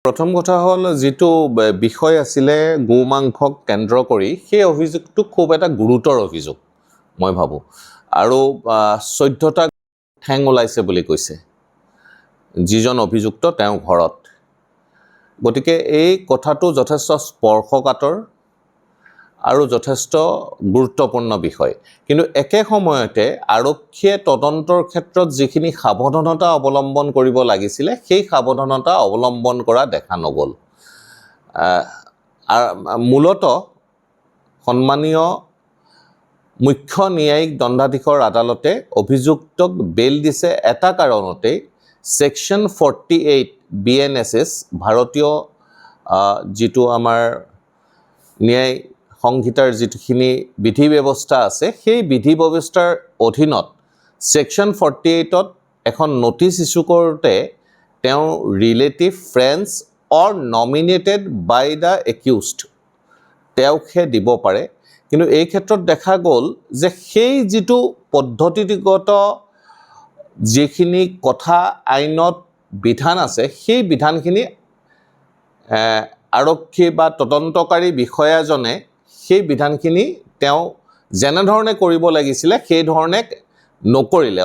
প্ৰথম কথা হ'ল যিটো বিষয় আছিলে গো মাংসক কেন্দ্ৰ কৰি সেই অভিযোগটো খুব এটা গুৰুতৰ অভিযোগ মই ভাবোঁ আৰু 14টা ঠেং ওলাইছে বুলি কৈছে যিজন অভিযুক্ত তেওঁৰ ঘৰত গতিকে এই কথাটো যথেষ্ট স্পৰ্শকাতৰ আৰু যথেষ্ট গুৰুত্বপূৰ্ণ বিষয় কিন্তু একে সময়তে আৰক্ষীয়ে তদন্তৰ ক্ষেত্ৰত যিখিনি সাৱধানতা অৱলম্বন কৰিব লাগিছিলে সেই সাৱধানতা অৱলম্বন কৰা দেখা নগ'ল মূলতঃ সন্মানীয় মুখ্য ন্যায়িক দণ্ডাধীশৰ আদালতে অভিযুক্তক বেল দিছে এটা কাৰণতে সেকশন 48 BNSS ভাৰতীয় যিটো আমাৰ ন্যায় সংহিতাৰ যিখিনি বিধি ব্যৱস্থা আছে সেই বিধি ব্যৱস্থাৰ অধীনত সেকশন 48ত এখন নটিচ ইস্যু কৰোঁতে তেওঁ relative friends or nominated by the accused তেওঁকহে দিব পাৰে কিন্তু এই ক্ষেত্ৰত দেখা গ'ল যে সেই যিটো পদ্ধতিগত যিখিনি কথা আইনত বিধান আছে সেই বিধানখিনি আৰক্ষী বা তদন্তকাৰী বিষয়াজনে সেই বিধানখিনি তেওঁ যেনেধৰণে কৰিব লাগিছিলে সেই ধৰণে নকৰিলে